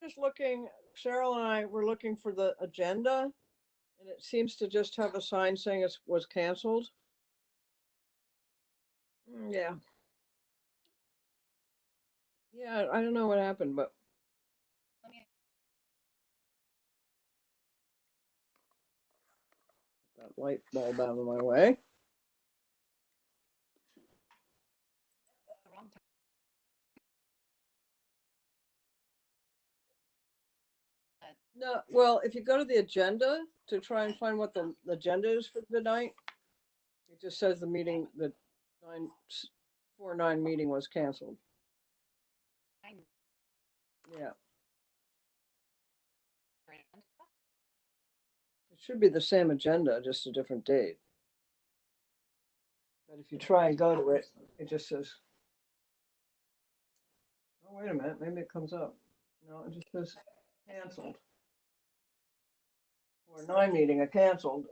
just looking, Cheryl and I were looking for the agenda, and it seems to just have a sign saying it was canceled. Yeah. Yeah, I don't know what happened, but that light bulb out of my way. No, well, if you go to the agenda to try and find what the agenda is for the night, it just says the meeting, the 949 meeting was canceled. Yeah. It should be the same agenda, just a different date. But if you try and go to it, it just says, oh, wait a minute, maybe it comes up. No, it just says canceled. Or 9 meeting, a canceled.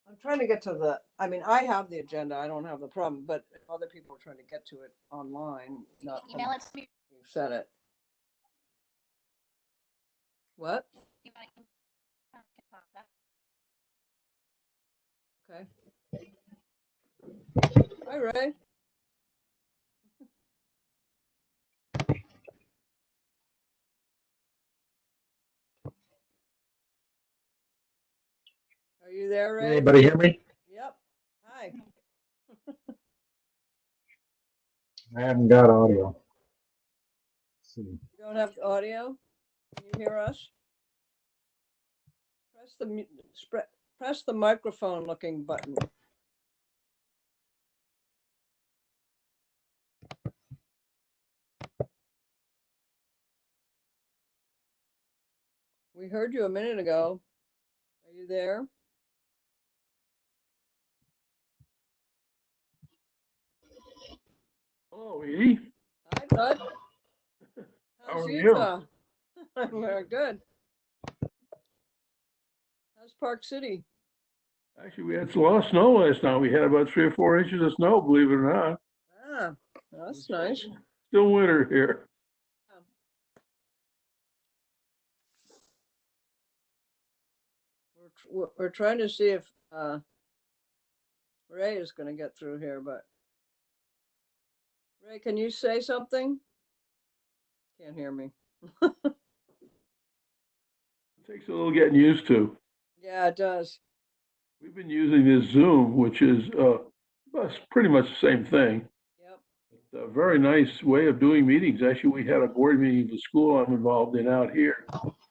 I'm trying to get to the, I mean, I have the agenda, I don't have the problem, but if other people are trying to get to it online, not Email it to me. we've said it. What? Okay. Hi, Ray. Are you there, Ray? Anybody hear me? Yep. Hi. I haven't got audio. Let's see. You don't have audio? Can you hear us? Press the microphone looking button. We heard you a minute ago. Are you there? Hello, Edie. Hi, bud. How How's are you? Utah? I'm very good. How's Park City? Actually, we had a lot of snow last night. We had about 3 or 4 inches of snow, believe it or not. Ah, that's nice. Still winter here. We're trying to see if Ray is going to get through here, but Ray, can you say something? Can't hear me. It takes a little getting used to. Yeah, it does. We've been using this Zoom, which is pretty much the same thing. Yep. It's a very nice way of doing meetings. Actually, we had a board meeting of the school I'm involved in out here,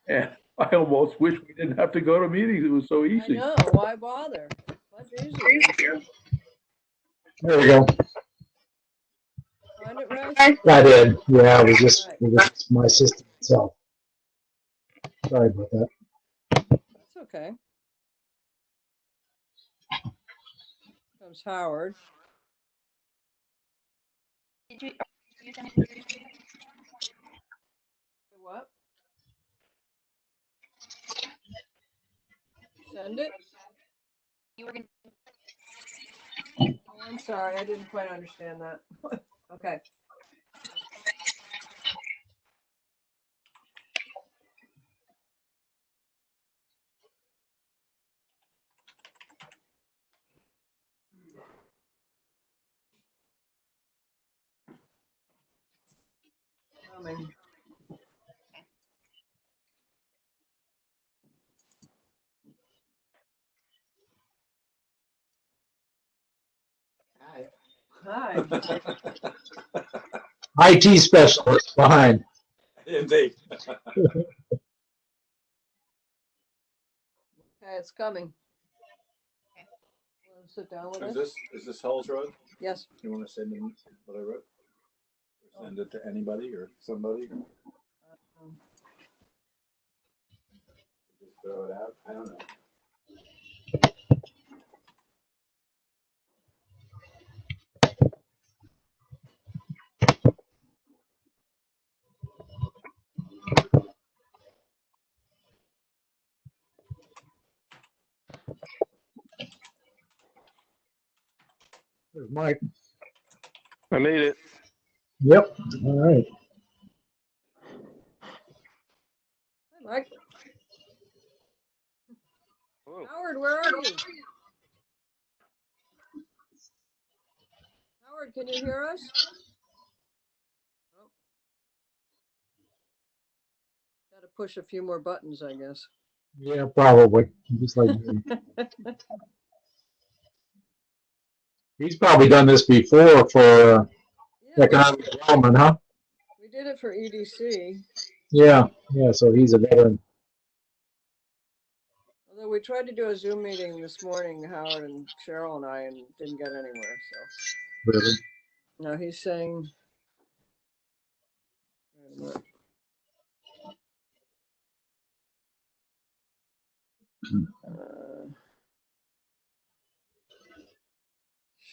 and I almost wish we didn't have to go to meetings. It was so I easy. know. Why bother? Much easier. There we go. Find it, Ray? I did. Yeah, it was Right. my system itself. Sorry about that. That's okay. Comes Howard. Did you send it? What? Send it? You were gonna. Oh, I'm sorry. I didn't quite understand that. Okay. Coming. Hi. IT specialist behind. Indeed. Okay, it's coming. Okay. Want to sit down with Is us? this Hall's Road? Yes. You want to send him what I wrote? Or send it to anybody or somebody? Just throw it out. I don't know. There's Mike. I made it. Yep. All right. Mike, Ooh. Howard, where are you? Howard, can you hear us? Nope. Got to push a few more buttons, I guess. Yeah, probably. Just like me. He's probably done this before for Yeah, economic development, huh? we did it for EDC. Yeah, yeah. So he's a veteran. Although we tried to do a Zoom meeting this morning, Howard and Cheryl and I, and didn't get anywhere. So Really. now he's saying, wait a minute.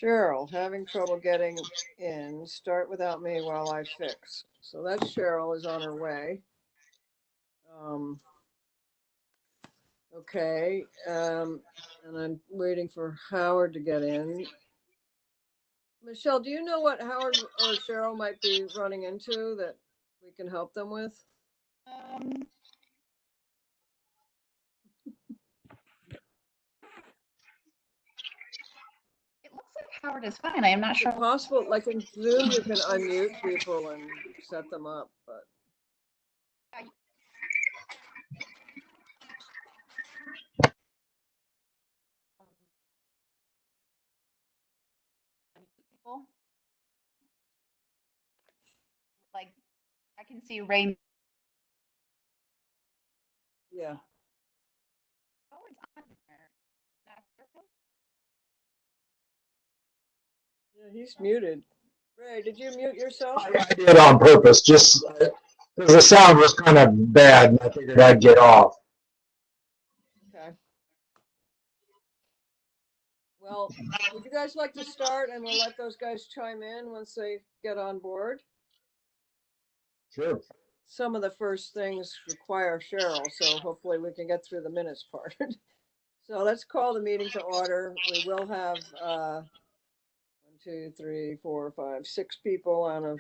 Cheryl, having trouble getting in. Start without me while I fix. So that's Cheryl is on her way. Okay, and I'm waiting for Howard to get in. Michelle, do you know what Howard or Cheryl might be running into that we can help them with? It looks like Howard is fine. I am not Is sure. it possible, like in Zoom, you can unmute people and set them up, but. People. Like, I can see Ray. Yeah. Oh, it's on there. Yeah, he's muted. Ray, did you mute yourself? I did it on purpose, just because the sound was kind of bad, and I figured I'd get off. Okay. Well, would you guys like to start and we'll let those guys chime in once they get on board? Sure. Some of the first things require Cheryl, so hopefully we can get through the minutes part. So let's call the meeting to order. We will have 1, 2, 3, 4, 5, 6 people out of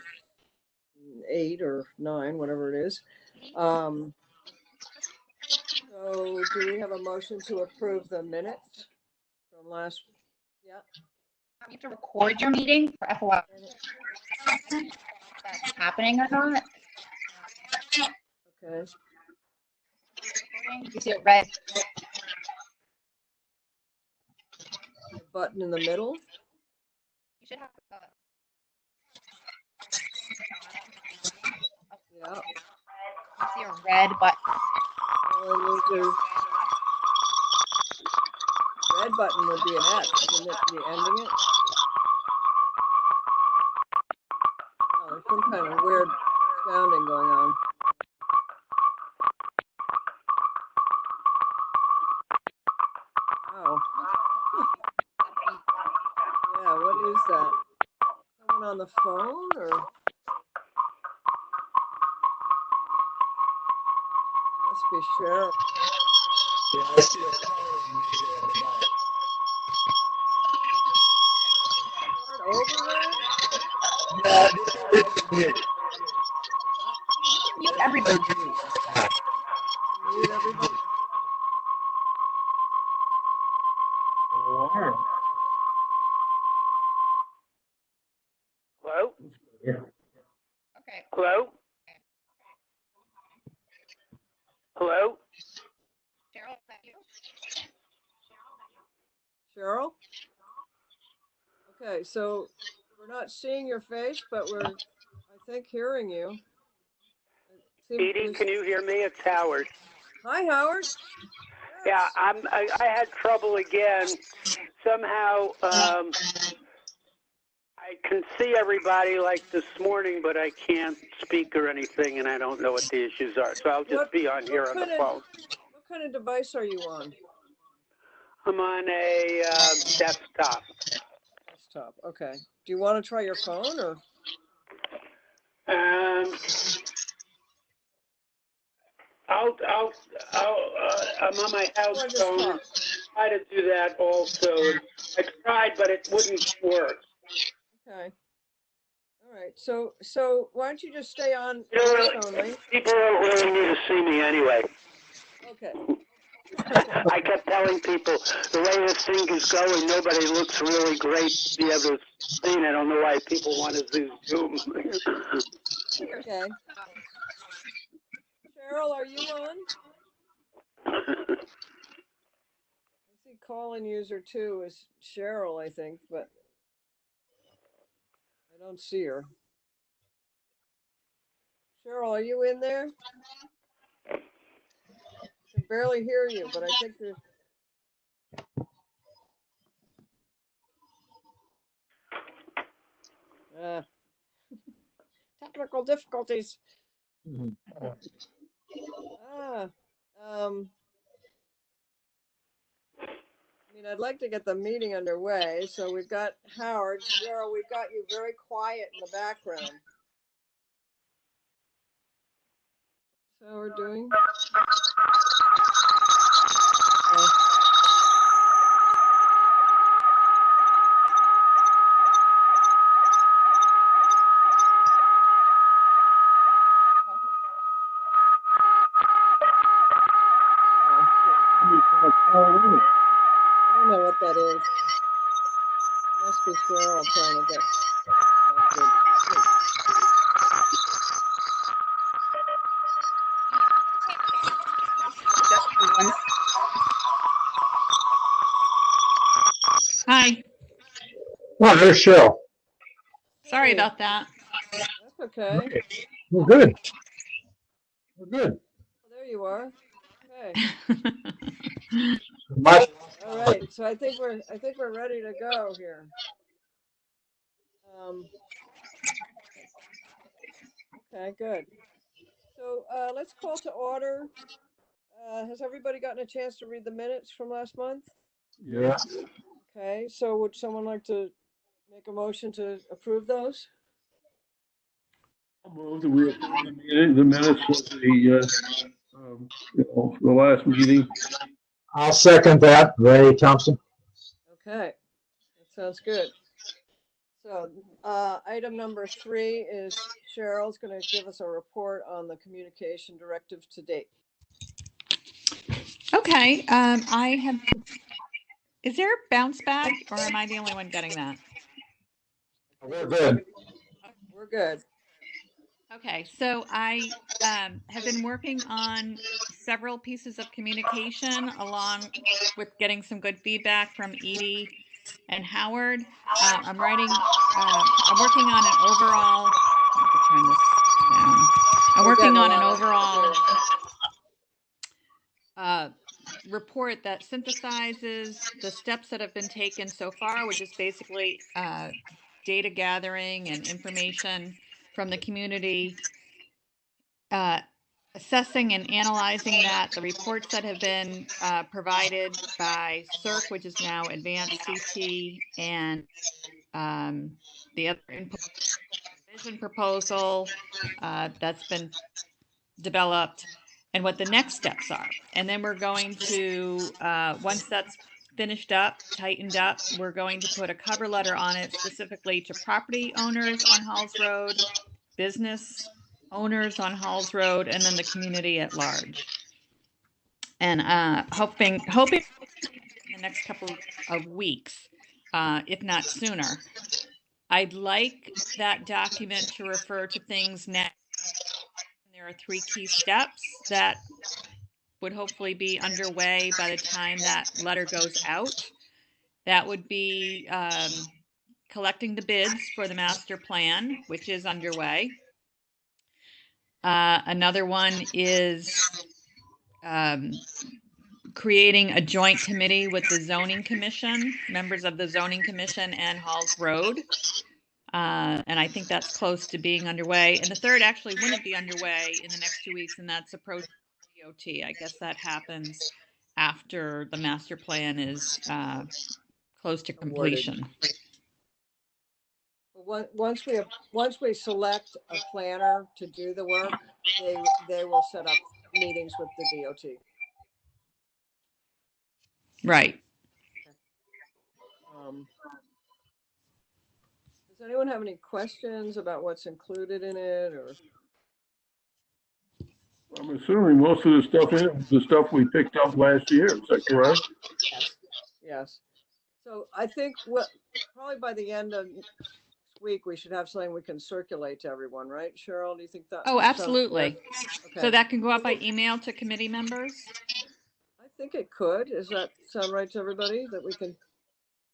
8 or 9, whatever it is. So do we have a motion to approve the minutes from last? Yeah. You have to record your meeting for FOI. That's happening or not? Okay. You see it red. The button in the middle. You should have. Yeah. You see a red button. Well, the red button would be an X, wouldn't it be ending it? Oh, there's some kind of weird sounding going on. Wow. Yeah, what is that? Someone on the phone or? Must be Cheryl. Yeah, I see it. Start over there? Mute everybody. Mute everybody. Hello? Okay. Hello? Hello? Cheryl, is that you? Cheryl? Okay, so we're not seeing your face, but we're, I think, hearing you. Edie, can you hear me? It's Howard. Hi, Howard. Yeah, I had trouble again. Somehow, I can see everybody like this morning, but I can't speak or anything, and I don't know what the issues are. So I'll just be on here on the phone. What kind of device are you on? I'm on a desktop. Desktop. Okay. Do you want to try your phone or? I'm on my house phone. Try to do that also. I tried, but it wouldn't work. Okay. All right, so why don't you just stay on voice only? People don't really need to see me anyway. Okay. I kept telling people the way this thing is going, nobody looks really great to be able to see. And I don't know why people want to do Zoom. Okay. Cheryl, are you on? I see call-in user 2 is Cheryl, I think, but I don't see her. Cheryl, are you in there? I can barely hear you, but I think there's. Uh, technical difficulties. Ah, I mean, I'd like to get the meeting underway. So we've got Howard. Cheryl, we've got you very quiet in the background. So we're doing. Okay. I don't know what that is. Must be Cheryl trying to get connected. Just for one. Hi, Oh, there's Cheryl. sorry Hey, about that. that's okay. We're good. We're good. Oh, there you are. Okay. My, All right. So I think we're ready to go here. Okay, good. So let's call to order. Has everybody gotten a chance to read the minutes from last month? yeah. Okay, so would someone like to make a motion to approve those? I'll move that we approve the minutes of the last meeting. I'll second that. Ray Thompson. Okay, that sounds good. So item number 3 is Cheryl's going to give us a report on the communication directive to date. Okay, is there a bounce back or am I the only one getting that? We're good. We're good. Okay, so I have been working on several pieces of communication along with getting some good feedback from Edie and Howard. I'm working on an overall, I have to turn this down. I'm We're working getting a on an lot of- overall report that synthesizes the steps that have been taken so far, which is basically data gathering and information from the community, assessing and analyzing that, the reports that have been provided by CERC, which is now Advanced CT, and the other input vision proposal that's been developed, and what the next steps are. And then we're going to, once that's finished up, tightened up, we're going to put a cover letter on it specifically to property owners on Halls Road, business owners on Halls Road, and then the community at large. And hoping in the next couple of weeks, if not sooner. I'd like that document to refer to things next. There are 3 key steps that would hopefully be underway by the time that letter goes out. That would be collecting the bids for the master plan, which is underway. Another one is creating a joint committee with the zoning commission, members of the zoning commission and Halls Road. And I think that's close to being underway. And the third actually wouldn't be underway in the next 2 weeks, and that's approach DOT. I guess that happens after the master plan is close to completion. Once we select a planner to do the work, they will set up meetings with the DOT. Right. Does anyone have any questions about what's included in it, or? I'm assuming most of the stuff in it was the stuff we picked up last year. Is that correct? Yes. Yes. So I think probably by the end of next week, we should have something we can circulate to everyone, right? Cheryl, do you think that? Oh, sounds absolutely. good? So Okay. that can go out by email to committee members? I think it could. Does that sound right to everybody, that we can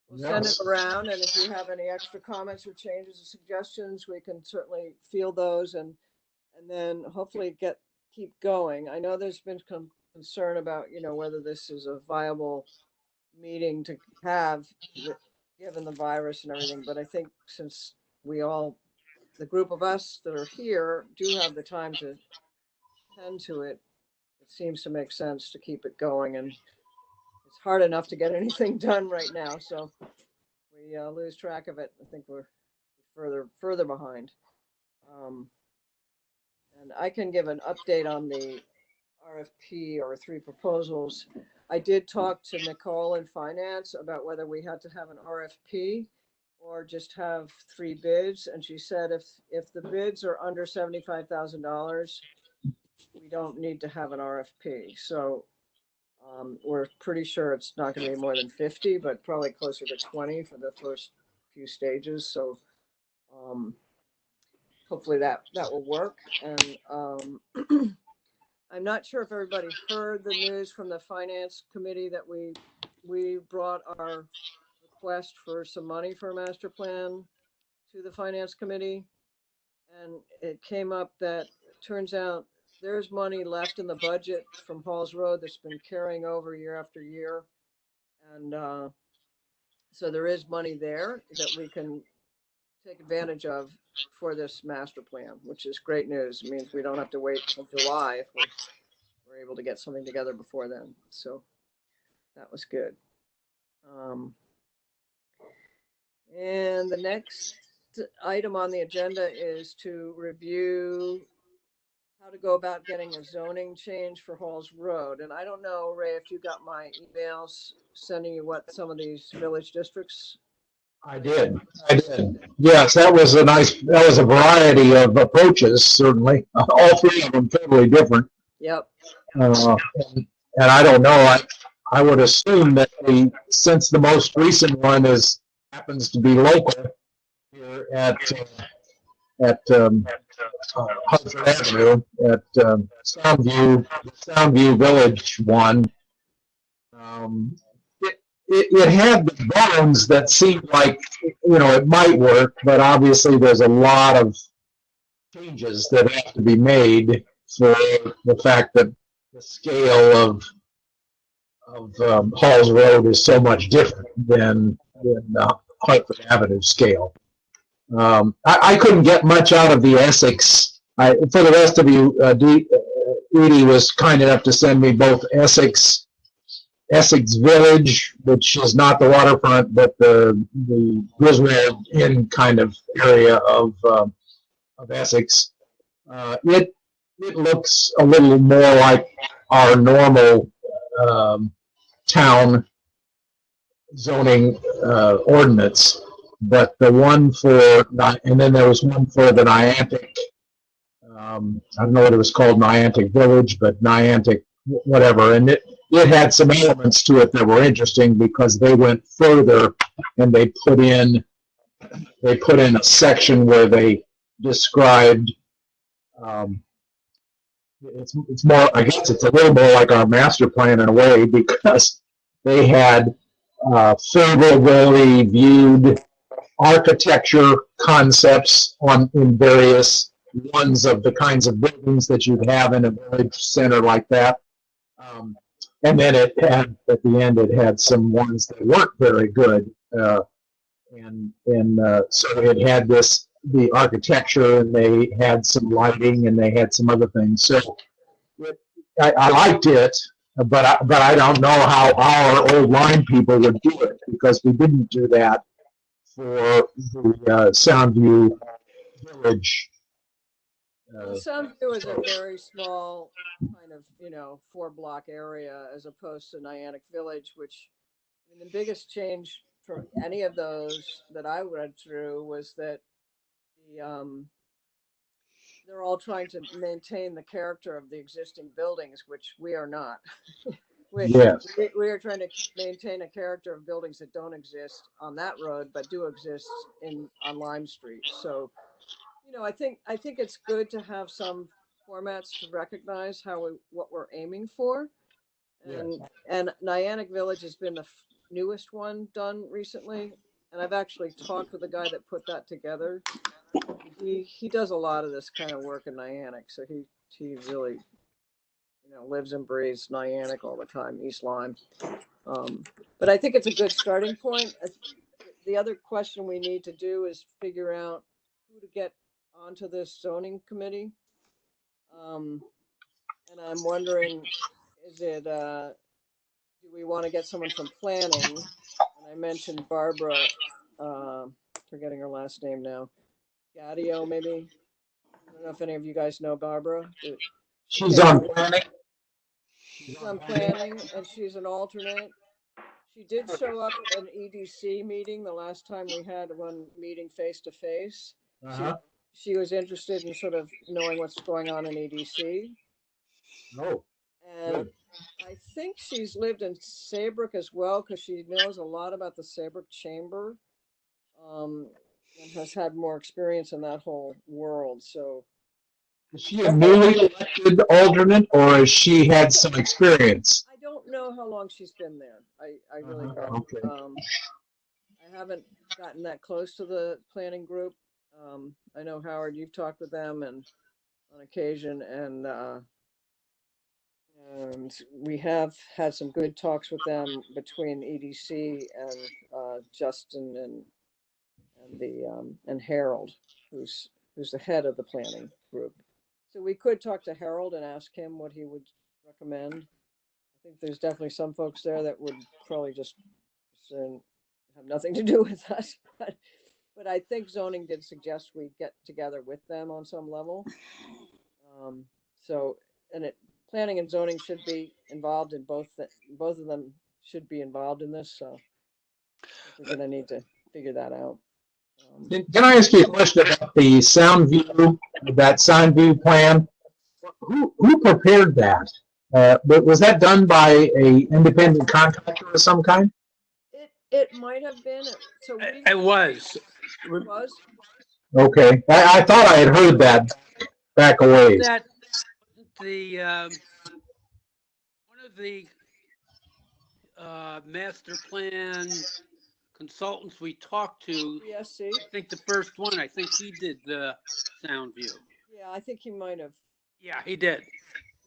we'll send it Yes. around, and if you have any extra comments or changes or suggestions, we can certainly field those and then hopefully keep going. I know there's been concern about, whether this is a viable meeting to have given the virus and everything, but I think since the group of us that are here do have the time to tend to it, it seems to make sense to keep it going, and it's hard enough to get anything done right now, so we lose track of it. I think we're further behind. And I can give an update on the RFP or 3 proposals. I did talk to Nicole in finance about whether we had to have an RFP or just have 3 bids. And she said if the bids are under $75,000, we don't need to have an RFP. So we're pretty sure it's not going to be more than 50, but probably closer to 20 for the first few stages. So hopefully that will work. And I'm not sure if everybody heard the news from the finance committee that we brought our request for some money for a master plan to the finance committee. And it came up that it turns out there's money left in the budget from Halls Road that's been carrying over year after year. And so there is money there that we can take advantage of for this master plan, which is great news. It means we don't have to wait until July if we're able to get something together before then. So that was good. And the next item on the agenda is to review how to go about getting a zoning change for Halls Road. And I don't know, Ray, if you got my emails sending you what some of these village districts. I did. Yes, that was a variety of approaches, certainly. All 3 of them totally different. Yep. And I don't know, I would assume that since the most recent one happens to be local here at Hartford Avenue, at Soundview Village one, it had the bones that seemed like, it might work, but obviously there's a lot of changes that have to be made for the fact that the scale of Halls Road is so much different than Hartford Avenue scale. I couldn't get much out of the Essex. For the rest of you, Edie was kind enough to send me both Essex Village, which is not the waterfront, but the Griswold Inn kind of area of Essex. It looks a little more like our normal town zoning ordinance, but the one and then there was one for the Niantic. I don't know what it was called, Niantic Village, but Niantic whatever, and it had some elements to it that were interesting because they went further and they put in a section where they described it's more, I guess it's a little more like our master plan in a way, because they had favorably viewed architecture concepts in various ones of the kinds of buildings that you'd have in a village center like that. And then at the end, it had some ones that weren't very good. So it had the architecture, and they had some lighting, and they had some other things. So I liked it, but I don't know how our old line people would do it, because we didn't do that for the Soundview Village. Soundview is a very small kind of, 4-block area as opposed to Niantic Village, which, the biggest change for any of those that I read through was that the, they're all trying to maintain the character of the existing buildings, which we are not. Yes. We are trying to maintain a character of buildings that don't exist on that road, but do exist on Lime Street. So, I think it's good to have some formats to recognize what we're aiming for. And Niantic Village has been the newest one done recently. And I've actually talked with the guy that put that together. He does a lot of this kind of work in Niantic. So he really, lives and breathes Niantic all the time, East Lyme. But I think it's a good starting point. The other question we need to do is figure out who to get onto this zoning committee. And I'm wondering, is it, do we want to get someone from planning? And I mentioned Barbara, forgetting her last name now, Gadio maybe. I don't know if any of you guys know Barbara. She's on planning. She's on planning, and she's an alternate. She did show up at an EDC meeting the last time we had one meeting face to face. She was interested in sort of knowing what's going on in EDC. Oh, and good. I think she's lived in Saybrook as well, because she knows a lot about the Saybrook Chamber, and has had more experience in that whole world. So, Is she a newly elected alternate, or has she had some experience? I don't know how long she's been there. I really don't. Okay. I haven't gotten that close to the planning group. I know, Howard, you've talked with them and on occasion, and we have had some good talks with them between EDC and Justin and Harold, who's the head of the planning group. So we could talk to Harold and ask him what he would recommend. I think there's definitely some folks there that would probably just have nothing to do with us, but I think zoning did suggest we get together with them on some level. Planning and zoning should be involved in both of them should be involved in this. So we're going to need to figure that out. Can I ask you a question about the Soundview plan? Who prepared that? Was that done by a independent contractor of some kind? It might have been. So It was. It was? Okay. I thought I had heard that back a ways. That the one of the master plan consultants we talked to, BSC? I think the first one, I think he did the Soundview. Yeah, I think he might have. Yeah, he did.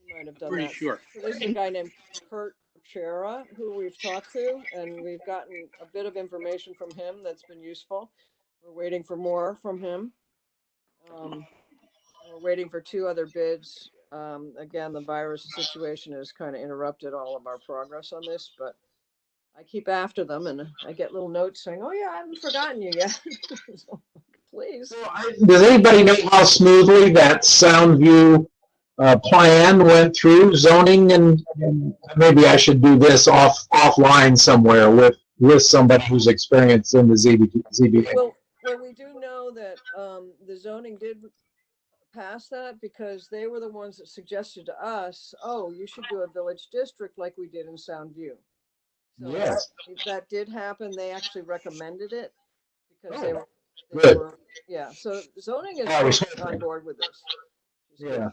He might have done Pretty that. sure. So there's a guy named Kurt Chera who we've talked to, and we've gotten a bit of information from him that's been useful. We're waiting for more from him. We're waiting for 2 other bids. Again, the virus situation has kind of interrupted all of our progress on this, but I keep after them, and I get little notes saying, "Oh yeah, I haven't forgotten you yet." So, please. Does anybody know how smoothly that Soundview plan went through zoning? And maybe I should do this offline somewhere with somebody who's experienced in the ZBA. Well, we do know that the zoning did pass that, because they were the ones that suggested to us, "Oh, you should do a village district like we did in Soundview." So Yes. that did happen. They actually recommended it because Oh, they good. were, yeah. So zoning is I was on board with this. Yeah.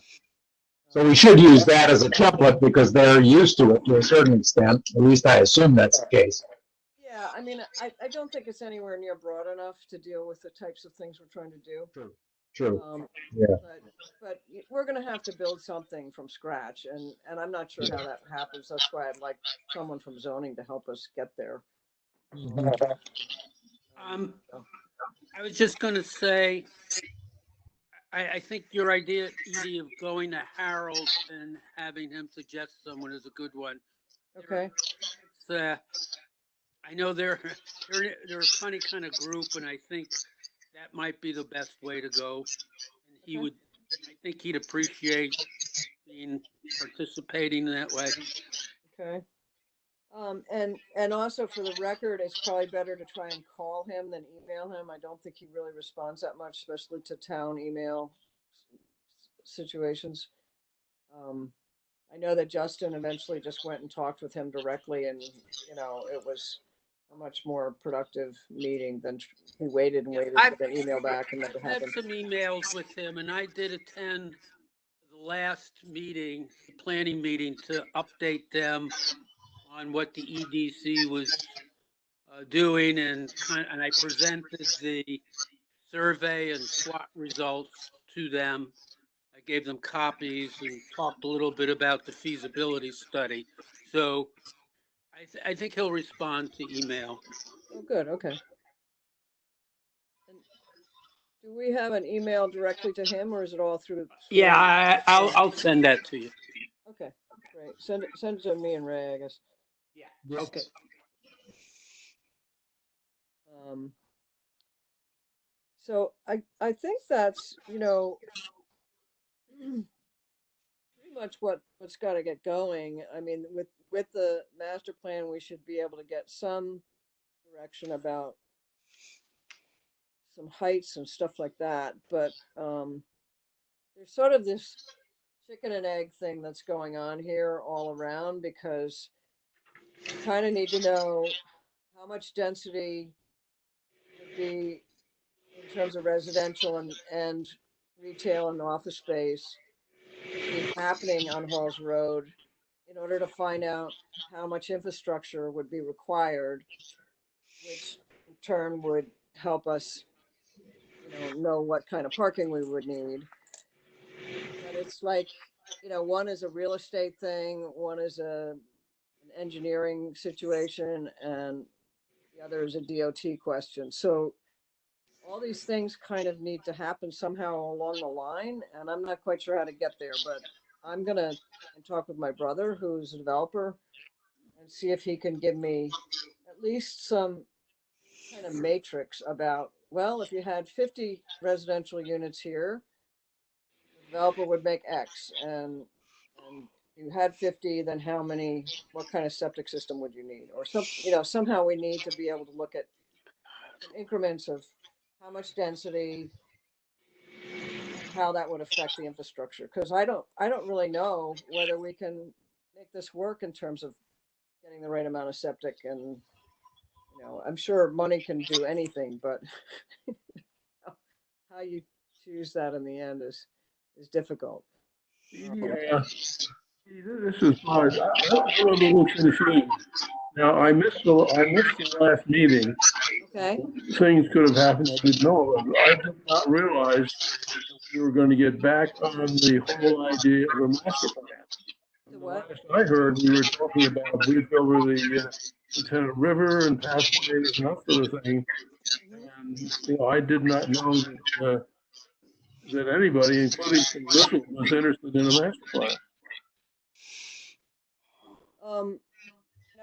So we should use that as a template because they're used to it to a certain extent. At least I assume that's the case. Yeah, I mean, I don't think it's anywhere near broad enough to deal with the types of things we're trying to do. True. Yeah. But we're going to have to build something from scratch, and I'm not sure how that happens. That's why I'd like someone from zoning to help us get there. I was just going to say, I think your idea, Edie, of going to Harold and having him suggest someone is a good one. Okay. I know they're a funny kind of group, and I think that might be the best way to go. And he would, I think he'd appreciate participating that way. Okay. And also for the record, it's probably better to try and call him than email him. I don't think he really responds that much, especially to town email situations. I know that Justin eventually just went and talked with him directly, and it was a much more productive meeting than he waited and waited I've for the email back and never I've had happened. some emails with him, and I did attend the last meeting, the planning meeting, to update them on what the EDC was doing, and I presented the survey and SWOT results to them. I gave them copies and talked a little bit about the feasibility study. So I think he'll respond to email. Oh, good, okay. And do we have an email directly to him, or is it all through? Yeah, I'll send that to you. Okay, great. Send it to me and Ray, I guess. Yeah. Okay. So I think that's, pretty much what's got to get going. I mean, with the master plan, we should be able to get some direction about some heights and stuff like that. But there's sort of this chicken and egg thing that's going on here all around, because you kind of need to know how much density would be in terms of residential and retail and office space be happening on Halls Road in order to find out how much infrastructure would be required, which in turn would help us, know what kind of parking we would need. But it's like, one is a real estate thing, one is an engineering situation, and the other is a DOT question. So all these things kind of need to happen somehow along the line, and I'm not quite sure how to get there, but I'm gonna talk with my brother, who's a developer, and see if he can give me at least some kind of matrix about, well, if you had 50 residential units here, the developer would make X, and you had 50, then what kind of septic system would you need? Or somehow we need to be able to look at some increments of how much density, how that would affect the infrastructure. Because I don't really know whether we can make this work in terms of getting the right amount of septic. And I'm sure money can do anything, but how you choose that in the end is difficult. Yeah. This is hard. I'm a little confused. Now, I missed the last meeting. Okay. Things could have happened I didn't know of. I did not realize that we were going to get back on the whole idea of a master plan. The what? Last I heard, we were talking about a bridge over the Lieutenant River and pathways and that sort of thing. And I did not know that anybody, including Griffin, was interested in a master plan.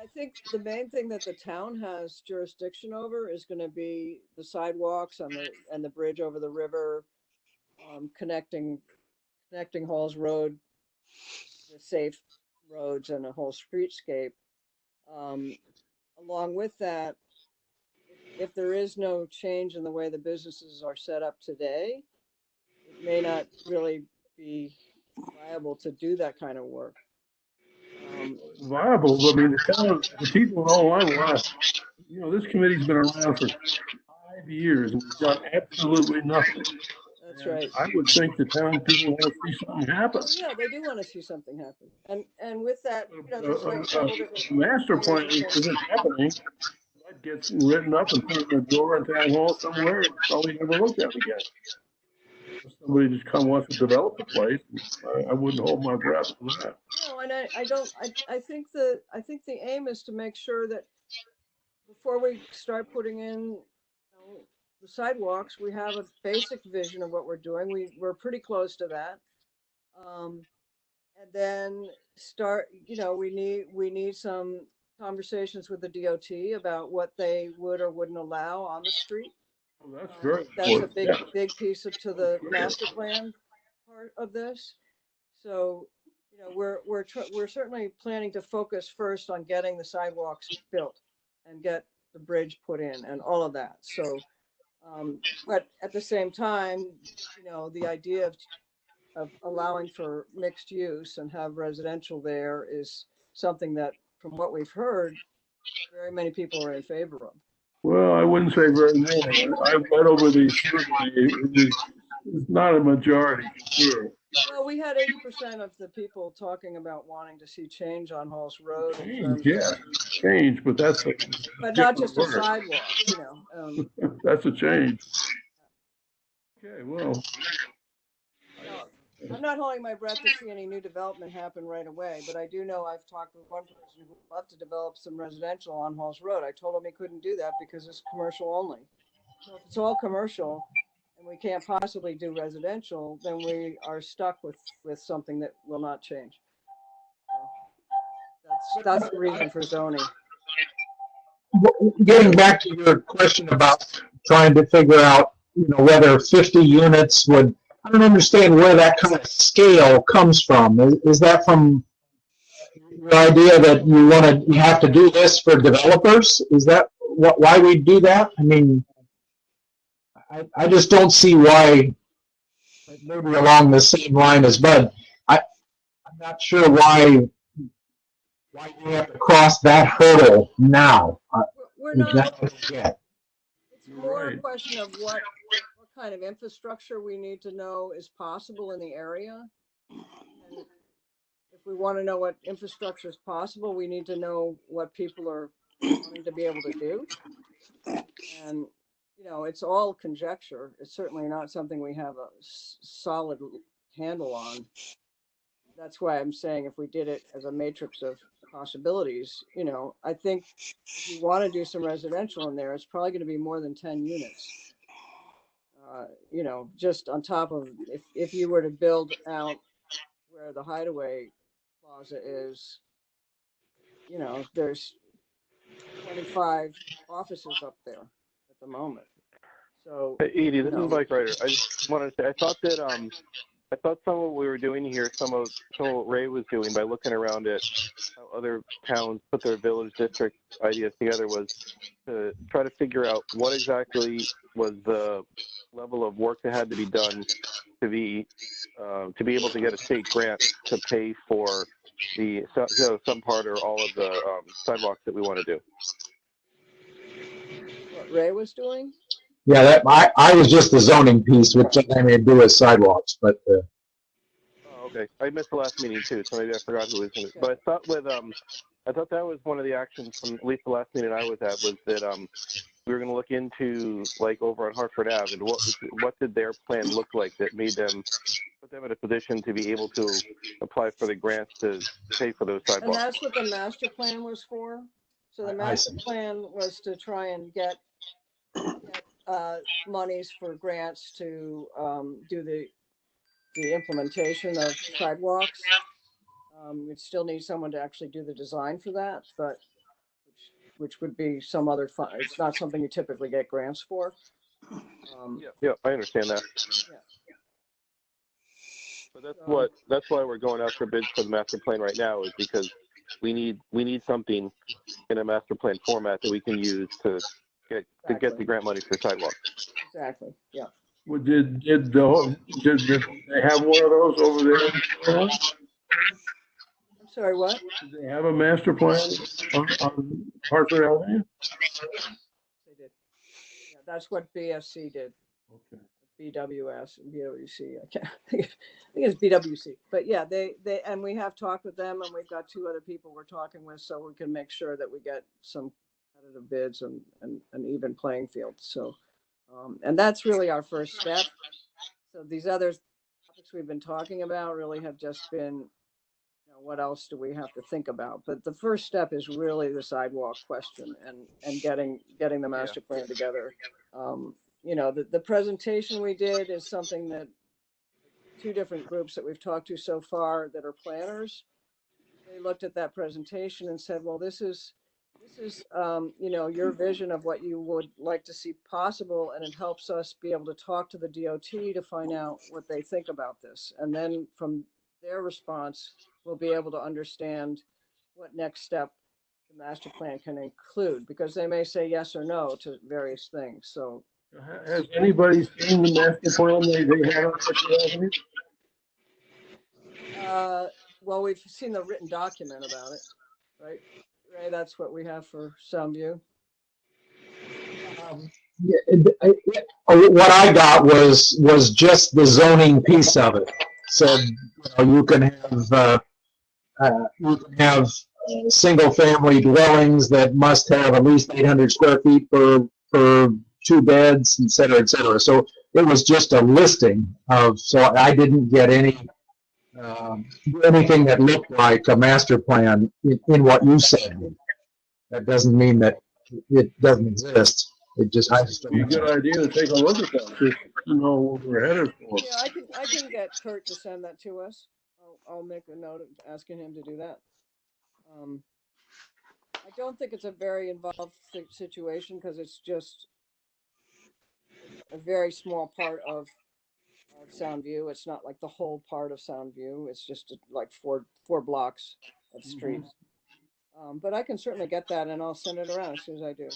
I think the main thing that the town has jurisdiction over is going to be the sidewalks and the bridge over the river, connecting Halls Road with safe roads and a whole streetscape. Along with that, if there is no change in the way the businesses are set up today, it may not really be viable to do that kind of work. Viable, I mean, the people in all I want, this committee's been around for 5 years and we've done absolutely nothing. That's right. I would think the town people want to see something happen. Yeah, they do want to see something happen. And with that, Master plan isn't happening. That gets written up and put in the door in town hall somewhere and probably never looked at again. If somebody just wants to develop the place, I wouldn't hold my breath for that. No, and I think the aim is to make sure that before we start putting in the sidewalks, we have a basic vision of what we're doing. We're pretty close to that. And then start, we need some conversations with the DOT about what they would or wouldn't allow on the street. Oh, that's very That's important. a big piece to the master plan part of this. So, we're certainly planning to focus first on getting the sidewalks built and get the bridge put in and all of that. So, but at the same time, the idea of allowing for mixed use and have residential there is something that, from what we've heard, very many people are in favor of. Well, I wouldn't say very many. I read over the survey. It's not a majority, for sure. Well, we had 80% of the people talking about wanting to see change on Halls Road in terms Change, yeah, change, but that's a but not just a different word. sidewalk. That's a change. Okay, well, I'm not holding my breath to see any new development happen right away, but I do know I've talked with one person who would love to develop some residential on Halls Road. I told him he couldn't do that because it's commercial only. So if it's all commercial and we can't possibly do residential, then we are stuck with something that will not change. So that's the reason for zoning. Getting back to your question about trying to figure out, whether 50 units would, I don't understand where that kind of scale comes from. Is that from the idea that you have to do this for developers? Is that why we do that? I mean, I just don't see why, maybe along the same line as Bud, I'm not sure why we have to cross that hurdle now. We're not. Yeah. It's more a right. question of what kind of infrastructure we need to know is possible in the area. And if we want to know what infrastructure is possible, we need to know what people are wanting to be able to do. And, it's all conjecture. It's certainly not something we have a solid handle on. That's why I'm saying if we did it as a matrix of possibilities, I think if you want to do some residential in there, it's probably going to be more than 10 units. Just on top of, if you were to build out where the Hideaway Plaza is, there's 25 offices up there at the moment. So, Hey, Edie, this is Mike Ryder. I just wanted to say, I thought some of what we were doing here, some of what Ray was doing by looking around at how other towns put their village district ideas together was to try to figure out what exactly was the level of work that had to be done to be able to get a state grant to pay for some part or all of the sidewalks that we want to do. what Ray was doing? Yeah, I was just the zoning piece, which I to do with sidewalks, but. Oh, okay. I missed the last meeting too, so maybe I forgot who was in it. But I thought that was one of the actions from at least the last meeting I was at, was that we were going to look into, like, over on Hartford Ave, and what did their plan look like that made them, put them in a position to be able to apply for the grants to pay for those sidewalks. And that's what the master plan was for. So the master plan was to try and get monies for grants to do the implementation of sidewalks. We'd still need someone to actually do the design for that, but which would be some other fund. It's not something you typically get grants for. Yeah, I understand that. Yeah. But that's why we're going out for bids for the master plan right now, is because we need something in a master plan format that we can use to get the grant money for sidewalks. Exactly. Yeah. Well, did they have one of those over there? I'm sorry, what? Did they have a master plan on Hartford Avenue? They did. Yeah, that's what BSC did. Okay. BWS and BWC. I think it's BWC. But yeah, they and we have talked with them, and we've got 2 other people we're talking with, so we can make sure that we get some competitive bids and an even playing field. So, and that's really our first step. So these other topics we've been talking about really have just been, what else do we have to think about? But the first step is really the sidewalk question and getting the master plan together. The presentation we did is something that 2 different groups that we've talked to so far that are planners, they looked at that presentation and said, well, this is your vision of what you would like to see possible, and it helps us be able to talk to the DOT to find out what they think about this. And then from their response, we'll be able to understand what next step the master plan can include, because they may say yes or no to various things. So, Has anybody seen the master plan they have on Fifth Avenue? well, we've seen the written document about it, right? Ray, that's what we have for Soundview. What I got was just the zoning piece of it. Said, you can have single family dwellings that must have at least 800 square feet per 2 beds, et cetera, et cetera. So it was just a listing so I didn't get anything that looked like a master plan in what you said. That doesn't mean that it doesn't exist. I just don't Be a good idea to take a look at that, just to know what we're headed for. Yeah, I can get Kurt to send that to us. I'll make a note of asking him to do that. I don't think it's a very involved situation, because it's just a very small part of Soundview. It's not like the whole part of Soundview. It's just like four blocks of streets. But I can certainly get that, and I'll send it around as soon as I do.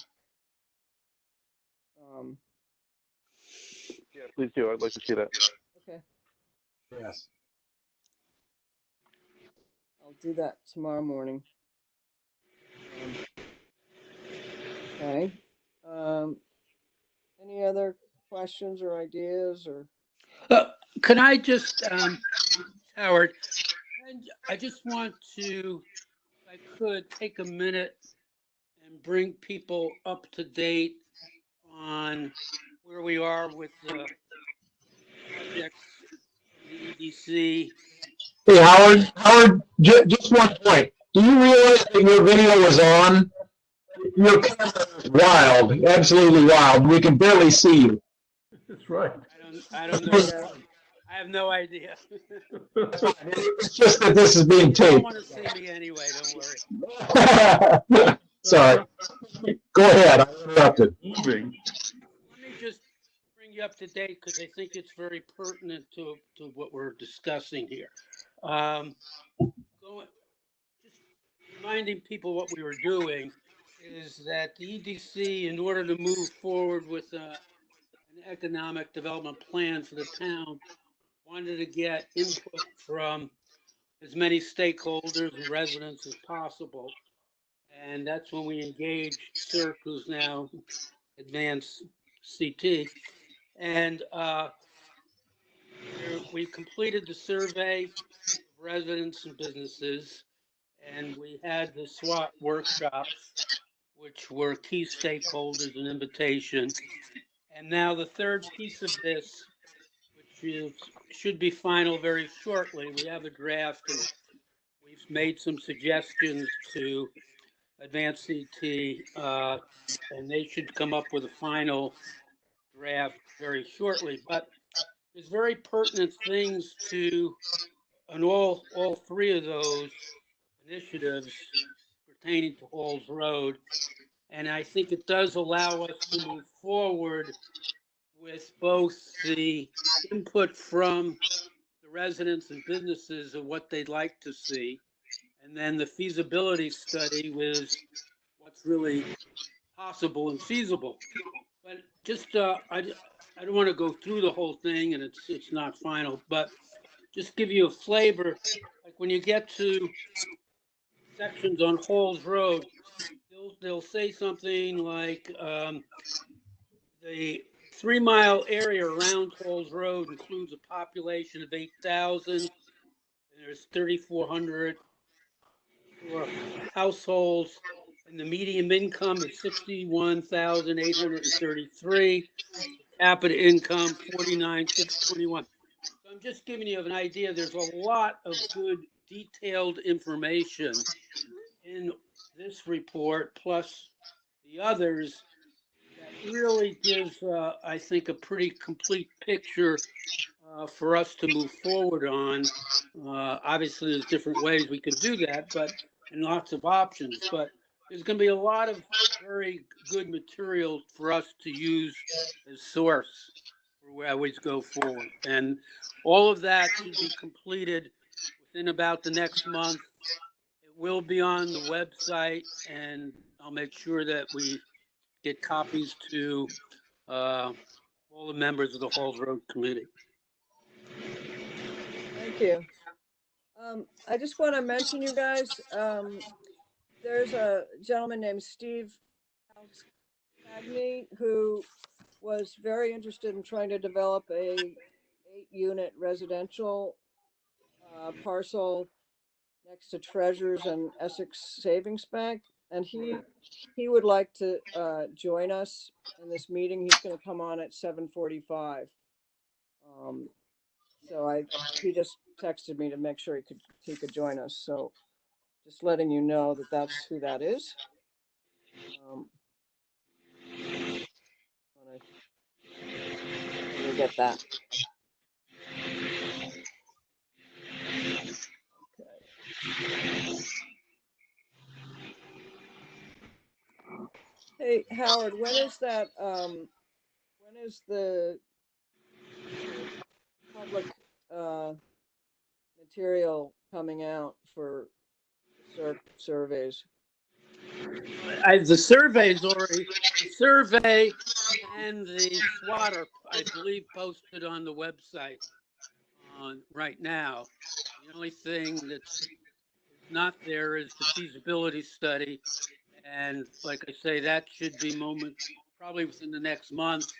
Yeah, please do. I'd like to see that. Okay, Yes. I'll do that tomorrow morning. Okay. Any other questions or ideas or? Can I just, Howard, I just want to, if I could, take a minute and bring people up to date on where we are with the projects, the EDC. Hey, Howard, just one point. Do you realize that your video was on? Your camera is wild, absolutely wild. We can barely see you. That's right. I don't know. I have no idea. It's just that this is being You don't taped. want to see me anyway, don't worry. Sorry. Go ahead, I interrupted. Moving. Let me just bring you up to date, because I think it's very pertinent to what we're discussing here. Just reminding people what we were doing is that the EDC, in order to move forward with an economic development plan for the town, wanted to get input from as many stakeholders and residents as possible. And that's when we engaged CERC, who's now Advanced CT. And we completed the survey of residents and businesses, and we had the SWAT workshops, which were key stakeholders and invitation. And now the third piece of this, which should be final very shortly, we have a draft, and we've made some suggestions to Advanced CT, and they should come up with a final draft very shortly. But there's very pertinent things to, on all three of those initiatives pertaining to Halls Road. And I think it does allow us to move forward with both the input from the residents and businesses of what they'd like to see, and then the feasibility study with what's really possible and feasible. But just, I don't want to go through the whole thing, and it's not final, but just give you a flavor. Like when you get to sections on Halls Road, they'll say something like the 3 mile area around Halls Road includes a population of 8,000. And there's 3,400 households, and the median income is 61,833. Capita income 49,621. So I'm just giving you an idea. There's a lot of good detailed information in this report, plus the others, that really gives, I think, a pretty complete picture for us to move forward on. Obviously, there's different ways we can do that, and lots of options. But there's going to be a lot of very good material for us to use as source for where we go forward. And all of that should be completed within about the next month. It will be on the website, and I'll make sure that we get copies to all the members of the Halls Road Committee. Thank you. I just want to mention, you guys, there's a gentleman named Steve Cagney who was very interested in trying to develop a 8-unit residential parcel next to Treasures and Essex Savings Bank. And he would like to join us in this meeting. He's going to come on at 7:45. So he just texted me to make sure he could join us. So just letting you know that that's who that is. Let me get that. Okay. Hey, Howard, when is that, when is the public material coming out for surveys? The survey's already, the survey and the swatter, I believe, posted on the website right now. The only thing that's not there is the feasibility study. And like I say, that should be probably within the next month.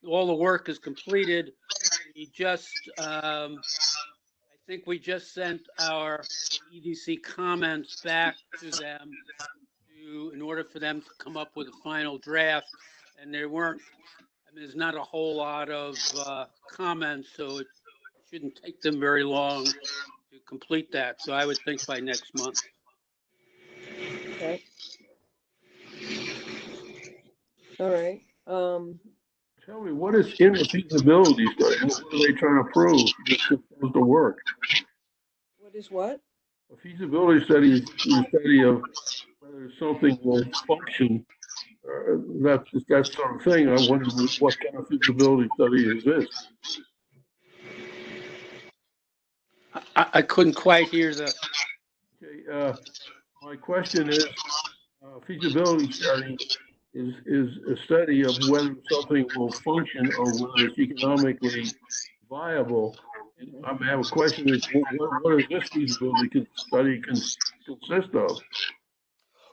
All the work is completed. We just, I think we just sent our EDC comments back to them in order for them to come up with a final draft. And there weren't, I mean, there's not a whole lot of comments, so it shouldn't take them very long to complete that. So I would think by next month. Okay. All right. Tell me, what is in the feasibility study? What are they trying to prove? Just supposed to work. What is what? A feasibility study is the study of whether something will function. That sort of thing. I wonder what kind of feasibility study is this? I couldn't quite hear the. Okay, my question is, feasibility study is a study of whether something will function or whether it's economically viable. I have a question: is what does this feasibility study consist of?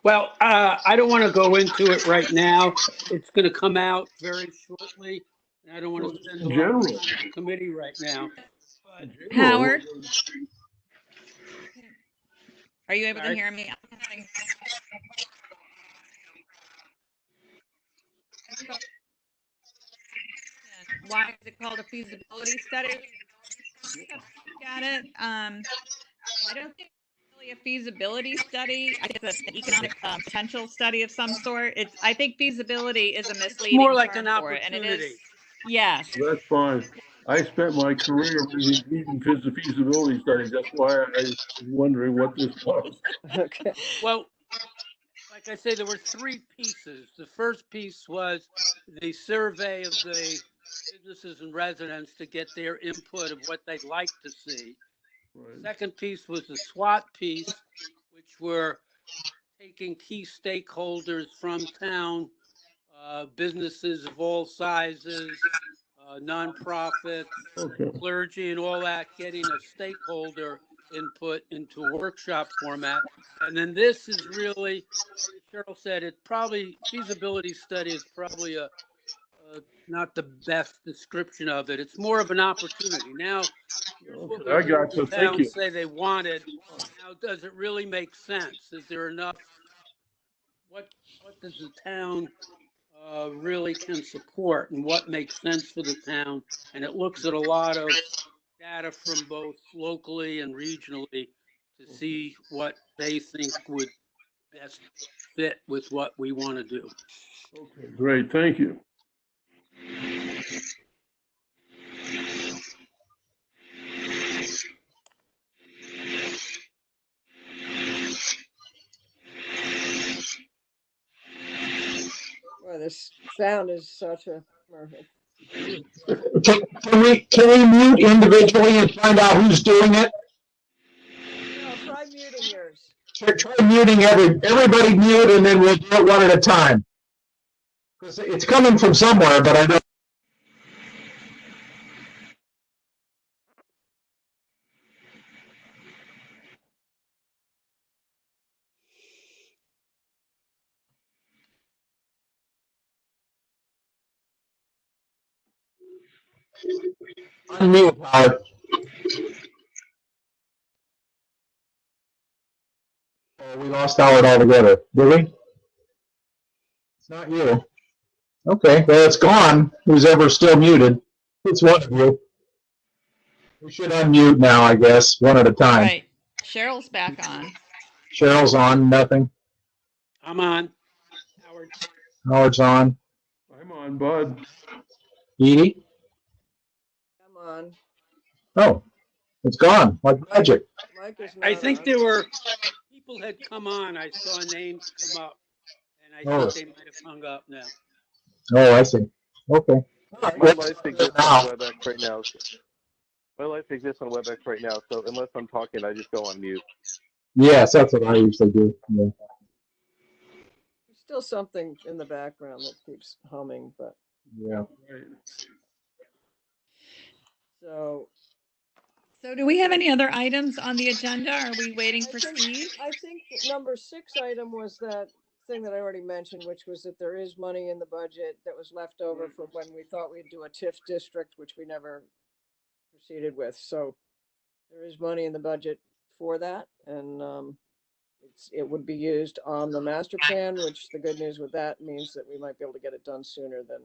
Well, I don't want to go into it right now. It's going to come out very shortly, and I don't want to spend a lot of time on the committee right now. But, Howard, are you able to hear me? Why is it called a feasibility study? Got it. I don't think it's really a feasibility study. I think it's an economic potential study of some sort. I think feasibility is a misleading more like term an for it, and it opportunity. is. Yes. That's fine. I spent my career reading feasibility studies. That's why I was wondering what this was. Okay. Well, like I say, there were 3 pieces. The first piece was the survey of the businesses and residents to get their input of what they'd like to see. Right. The second piece was the SWOT piece, which were taking key stakeholders from town, businesses of all sizes, nonprofits, clergy, and all that, getting a stakeholder input into a workshop format. And then this is really, Cheryl said, it probably, feasibility study is probably not the best description of it. It's more of an opportunity. Now, here's what I got the you. Thank town you. say they wanted. Now, does it really make sense? Is there enough? What does the town really can support, and what makes sense for the town? And it looks at a lot of data from both locally and regionally to see what they think would best fit with what we want to do. Okay, great. Thank you. Well, this sound is such a. Can we mute individually and find out who's doing it? Try muting everybody mute, and then we'll do it one at a time. Because it's coming from somewhere, but I don't. Unmute, Howard. Oh, we lost Howard altogether. Did we? It's not you. Okay, well, it's gone. Who's ever still muted? It's one of you. We should unmute now, I guess, one at a time. Right. Cheryl's back on. Cheryl's on, nothing. I'm on. Howard. Howard's on. I'm on, Bud. Edie? Come on. Oh, it's gone, like magic. Mike is I not think on. there were, people had come on. I saw names come up. And I Oh. think they might have hung up now. Oh, I see. Okay. My life exists on WebEx right now. My life exists on WebEx right now, so unless I'm talking, I just go on mute. Yes, that's what I usually do. Yeah. There's still something in the background that keeps humming, but Yeah. Right. so. So do we have any other items on the agenda? Are we waiting for Steve? I think the number 6 item was that thing that I already mentioned, which was that there is money in the budget that was left over from when we thought we'd do a TIF district, which we never proceeded with. So there is money in the budget for that, and it would be used on the master plan, which the good news with that means that we might be able to get it done sooner than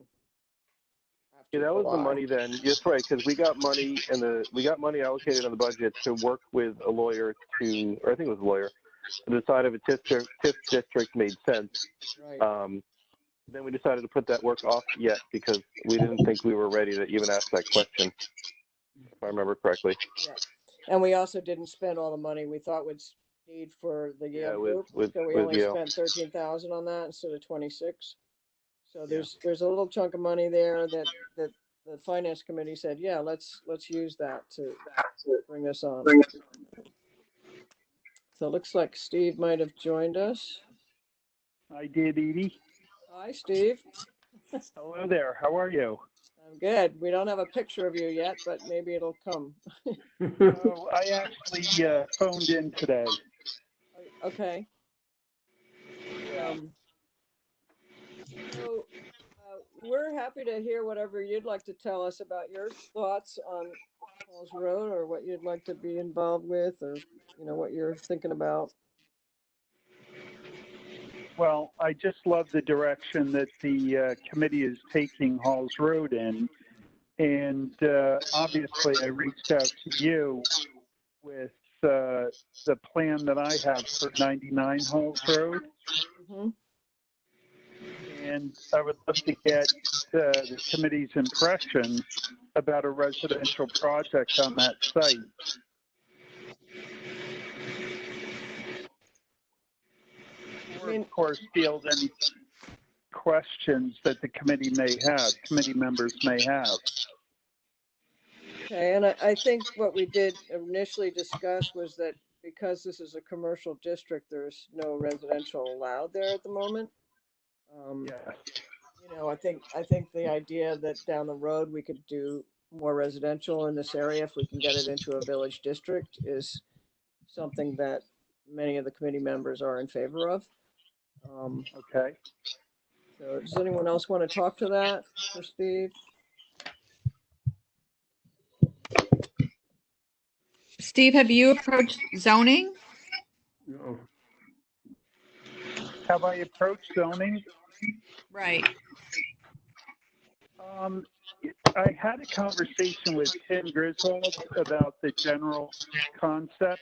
after Yeah, that was the July. money then. That's right, because we got money allocated on the budget to work with a lawyer to, or I think it was a lawyer, to decide if a TIF district made sense. Right. Then we decided to put that work off yet because we didn't think we were ready to even ask that question, if I remember correctly. And we also didn't spend all the money we thought we'd need for the Yeah, Yale with- group. with- So we with only Yale. spent 13,000 on that instead of 26. So there's a little chunk of money there that the finance committee said, yeah, let's use that to bring this on. So it looks like Steve might have joined us. I did, Edie. Hi, Steve. Hello there. How are you? I'm good. We don't have a picture of you yet, but maybe it'll come. Oh, I actually phoned in today. Okay. So we're happy to hear whatever you'd like to tell us about your thoughts on Falls Road, or what you'd like to be involved with, or what you're thinking about. Well, I just love the direction that the committee is taking Halls Road in. And obviously, I reached out to you with the plan that I have for 99 Halls Road. Mm-hmm. And I would love to get the committee's impression about a residential project on that site. Or, of course, field any questions that the committee members may have. Okay, and I think what we did initially discuss was that because this is a commercial district, there's no residential allowed there at the moment. Yeah. I think the idea that down the road we could do more residential in this area if we can get it into a village district is something that many of the committee members are in favor of. Okay. So does anyone else want to talk to that for Steve? Steve, have you approached zoning? No. Have I approached zoning? Right. I had a conversation with Tim Griswold about the general concept,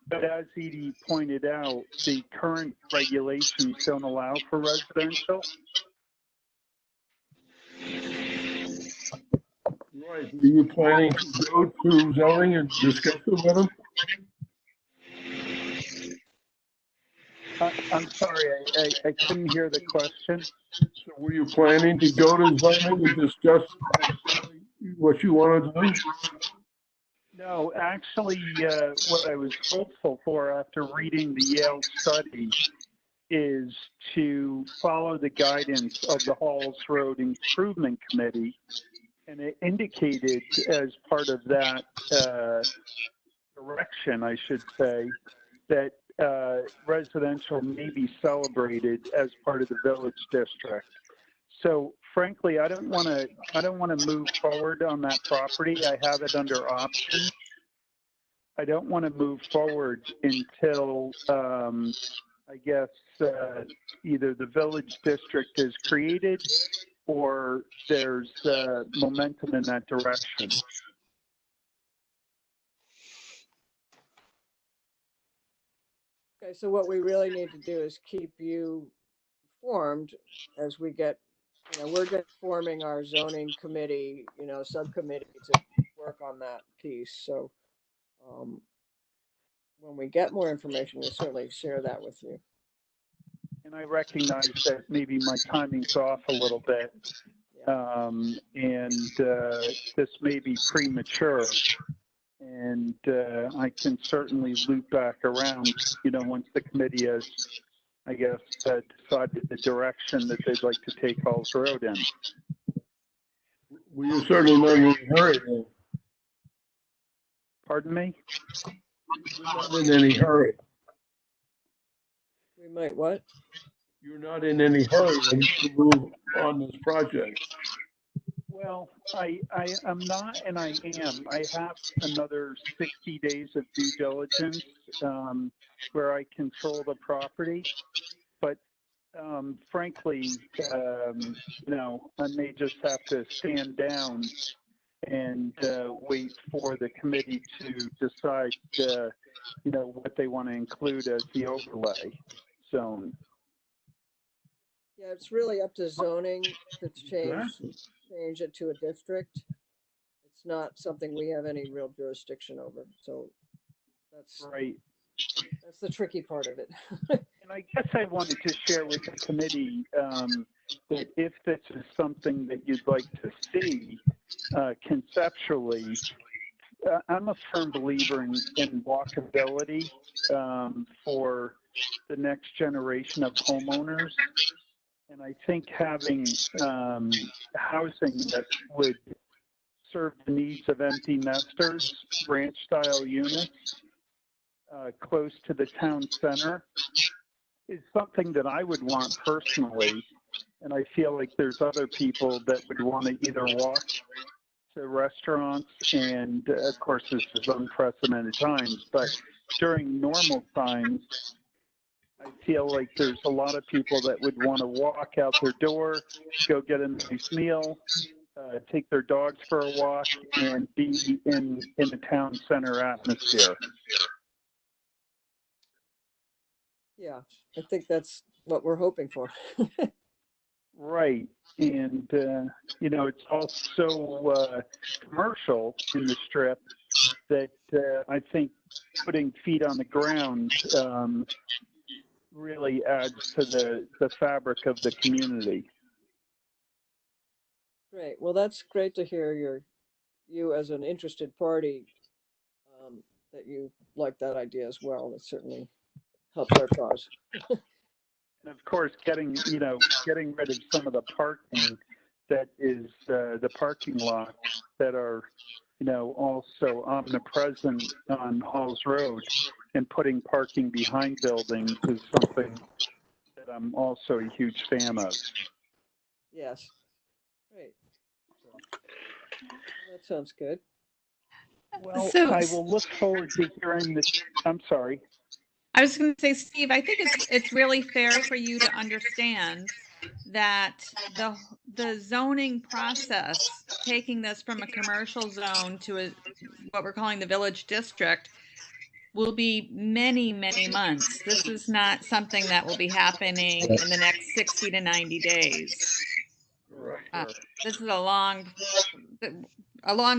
but as Edie pointed out, the current regulations don't allow for residential. Right. Are you planning to go to zoning and discuss it with them? I'm sorry, I couldn't hear the question. So were you planning to go to zoning and discuss what you wanted to do? No, actually, what I was hopeful for after reading the Yale study is to follow the guidance of the Halls Road Improvement Committee. And it indicated as part of that direction, I should say, that residential may be celebrated as part of the village district. So frankly, I don't want to move forward on that property. I have it under option. I don't want to move forward until I guess either the village district is created or there's momentum in that direction. Okay, so what we really need to do is keep you informed as we get, we're just forming our zoning committee, subcommittee to work on that piece. So when we get more information, we'll certainly share that with you. And I recognize that maybe my timing's off a little bit, and this may be premature. And I can certainly loop back around, once the committee has, I guess, decided the direction that they'd like to take Halls Road in. Well, you're certainly not in any hurry. Then. Pardon me? You're not in any hurry. We might what? You're not in any hurry to move on this project. Well, I'm not, and I am. I have another 60 days of due diligence where I control the property. But frankly, I may just have to stand down and wait for the committee to decide, what they want to include as the overlay zone. Yeah, it's really up to zoning to change it to a district. It's not something we have any real jurisdiction over. So that's right. That's the tricky part of it. And I guess I wanted to share with the committee that if this is something that you'd like to see conceptually, I'm a firm believer in walkability for the next generation of homeowners. And I think having housing that would serve the needs of empty nesters, ranch-style units, close to the town center is something that I would want personally. And I feel like there's other people that would want to either walk to restaurants, and of course this is unprecedented times, but during normal times, I feel like there's a lot of people that would want to walk out their door, go get a nice meal, take their dogs for a walk, and be in the town center atmosphere. Yeah, I think that's what we're hoping for. Right. And, it's also commercial in the strip that I think putting feet on the ground really adds to the fabric of the community. Great. Well, that's great to hear you as an interested party that you like that idea as well. It certainly helps our cause. And of course, getting rid of some of the parking that is the parking lots that are, also omnipresent on Halls Road, and putting parking behind buildings is something that I'm also a huge fan of. Yes. Great. That sounds good. Well, So- I will look forward to hearing this. I'm sorry. I was going to say, Steve, I think it's really fair for you to understand that the zoning process, taking this from a commercial zone to what we're calling the village district, will be many, many months. This is not something that will be happening in the next 60 to 90 days. This is a long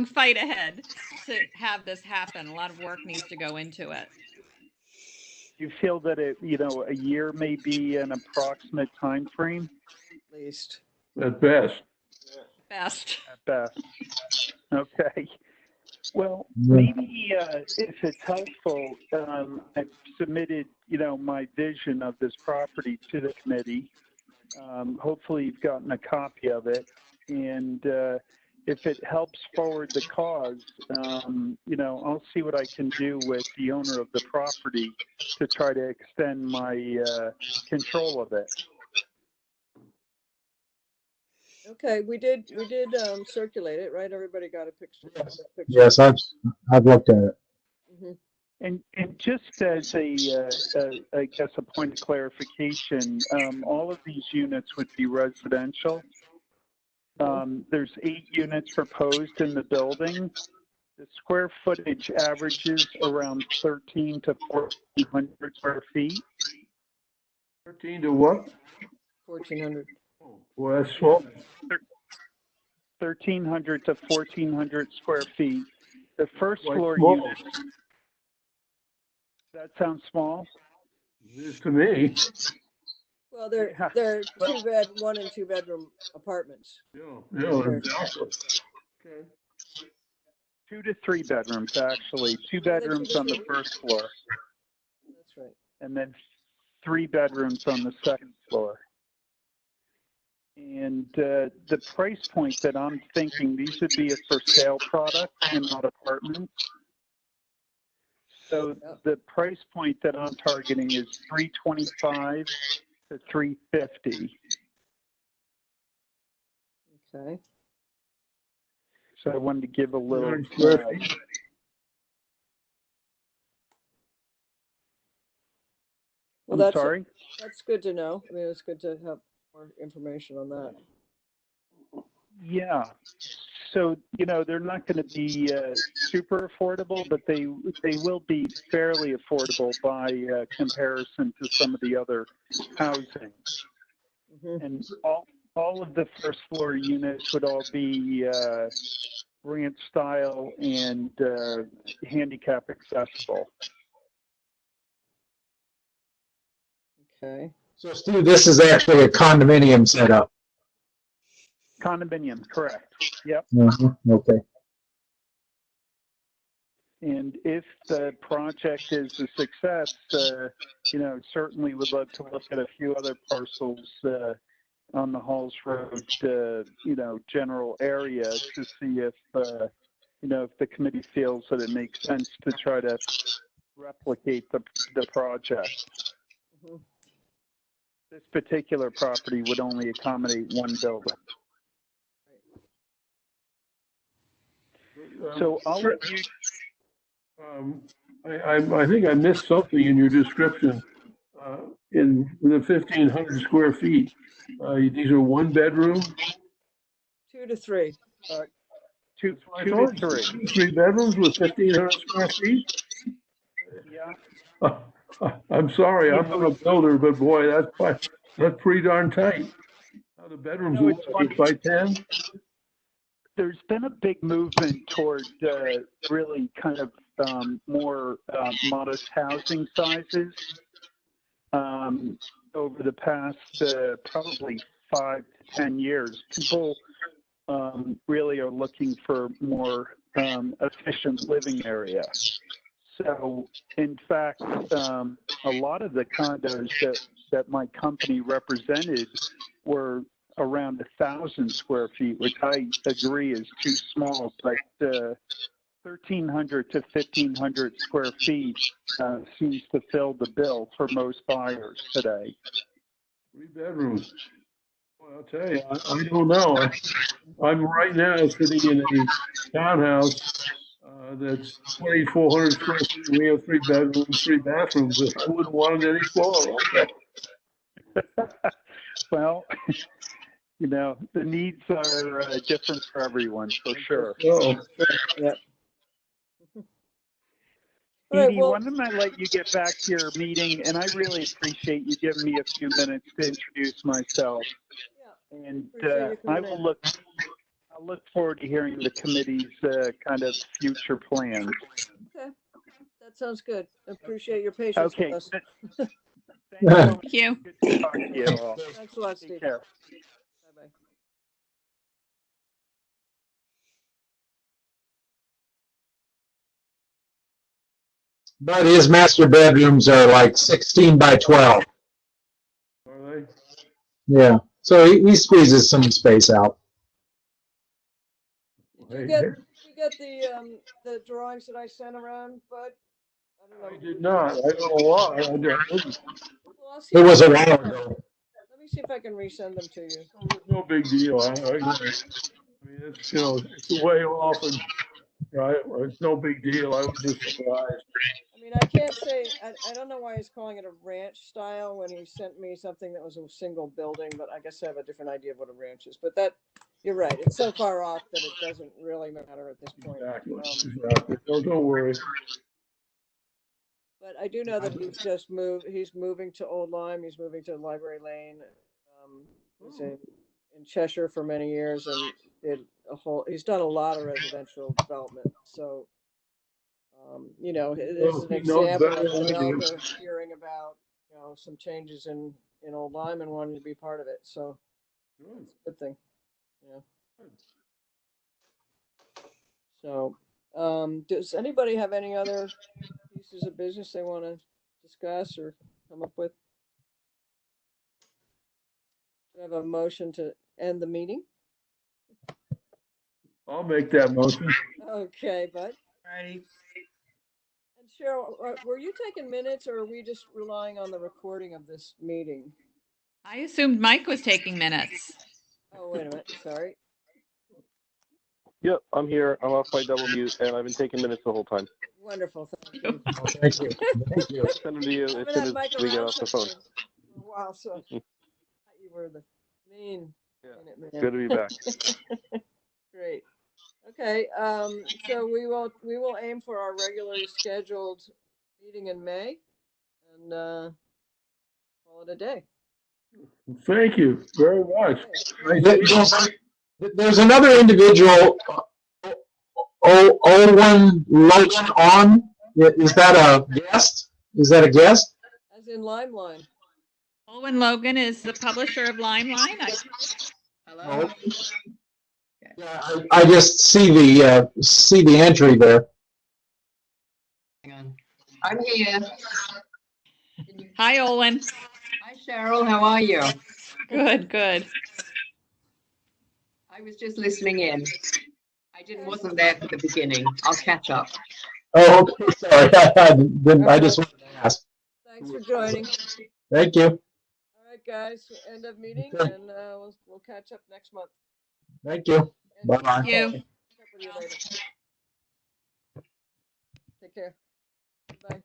fight ahead to have this happen. A lot of work needs to go into it. You feel that a year may be an approximate time frame? At least. At best. Best. At best. Okay. Well, Yeah. maybe if it's helpful, I've submitted, my vision of this property to the committee. Hopefully you've gotten a copy of it. And if it helps forward the cause, I'll see what I can do with the owner of the property to try to extend my control of it. Okay, we did circulate it, right? Everybody got a picture. Yes, I've looked at it. Mhm. And just as I guess a point of clarification, all of these units would be residential. There's 8 units proposed in the building. The square footage averages around 13 to 1,400 square feet. 13 to what? 1,400. Oh, well, that's small. 1,300 to 1,400 square feet. The first Quite floor small. units. That sounds small? It is to me. Well, they're Yeah. 1 and 2 bedroom apartments. Yeah, exactly. Okay. 2 to 3 bedrooms, actually. 2 bedrooms on the first floor, That's right. and then 3 bedrooms on the second floor. And the price point that I'm thinking, these would be a for sale product and not apartments. So the price point that I'm targeting is $325 to $350. Okay. So I wanted to give a little. 300 square feet. Well, I'm sorry. That's good to know. I mean, it's good to have more information on that. Yeah. So, they're not going to be super affordable, but they will be fairly affordable by comparison to some of the other housing. Mhm. And all of the first floor units would all be ranch style and handicap accessible. Okay. So Steve, this is actually a condominium setup. Condominium, correct. Yep. Okay. And if the project is a success, certainly would love to look at a few other parcels on the Halls Road, general area to see if, if the committee feels that it makes sense to try to replicate the project. Mhm. This particular property would only accommodate 1 building. So I'll let you. I think I missed something in your description. In the 1,500 square feet, these are 1 bedroom? 2 to 3. Two to 3. 3 bedrooms with 1,500 square feet? Yeah. I'm sorry, I'm not a builder, but boy, that's pretty darn tight. The bedrooms are 8 by 10? There's been a big movement toward really kind of more modest housing sizes over the past probably 5 to 10 years. People really are looking for more efficient living area. So, in fact, a lot of the condos that my company represented were around 1,000 square feet, which I agree is too small, but 1,300 to 1,500 square feet seems to fill the bill for most buyers today. 3 bedrooms. Well, I'll tell you, I don't know. I'm right now sitting in a townhouse that's 2,400 square feet. We have 3 bedrooms, 3 bathrooms. I wouldn't want it any smaller. Well, the needs are different for everyone, for sure. Oh, Yeah. All right, Edie, well, why don't I let you get back to your meeting? And I really appreciate you giving me a few minutes to introduce myself. yeah, And appreciate you coming in. I'll look forward to hearing the committee's kind of future plans. Okay, that sounds good. Appreciate your patience Okay. with us. Thank you. Good to talk to you all. Thanks a lot, Take Steve. care. Bye-bye. But his master bedrooms are like 16 by 12. Are they? Yeah. So he squeezes some space out. Did you get the drawings that I sent around, Bud? I don't know. I did not. I don't know why. I didn't. Well, I'll see It if was I a can- while ago. Let me see if I can resend them to you. It's no big deal. I agree. I mean, it's, you know, it's way off and, right, it's no big deal. I was just surprised. I mean, I can't say, I don't know why he's calling it a ranch style when he sent me something that was a single building, but I guess I have a different idea of what a ranch is. But that, you're right, it's so far off that it doesn't really matter at this point. Exactly. Exactly. Don't worry. But I do know that he's moving to Old Lyme, he's moving to Library Lane. Was in Cheshire for many years and he's done a lot of residential development, so. You know, this is an He knows example better of than I do. developer hearing about, you know, some changes in Old Lyme and wanting to be part of it, so it's a good thing, yeah. So, does anybody have any other pieces of business they want to discuss or come up with? Do I have a motion to end the meeting? I'll make that motion. Okay, Bud. Righty. And Cheryl, were you taking minutes or are we just relying on the recording of this meeting? I assumed Mike was taking minutes. Oh, wait a minute, sorry. Yep, I'm here. I'm off my double mute, and I've been taking minutes the whole time. Wonderful, thank you. Oh, thank you. Thank you. I'll send them to you as Haven't soon had as Mike we get around off the for phone. a while, so I thought you were the main. Yeah, minute it's good to be back. Great. Okay, so we will aim for our regularly scheduled meeting in May and call it a day. Thank you very much. There's another individual, Owen Logan on. Is that a guest? Is that a guest? As in Limeline. Owen Logan is the publisher of Limeline. Hello. Yeah, I just see the entry there. Hang on. I'm here. Hi, Owen. Hi, Cheryl. How are you? Good, good. I was just listening in. Wasn't there for the beginning. I'll catch up. Oh, okay. Sorry. I just wanted to ask. Thanks for joining. Thank you. All right, guys, end of meeting, Okay. and we'll catch up next month. Thank you. And Bye-bye. Thank you. catch up with you later. Take care. Bye.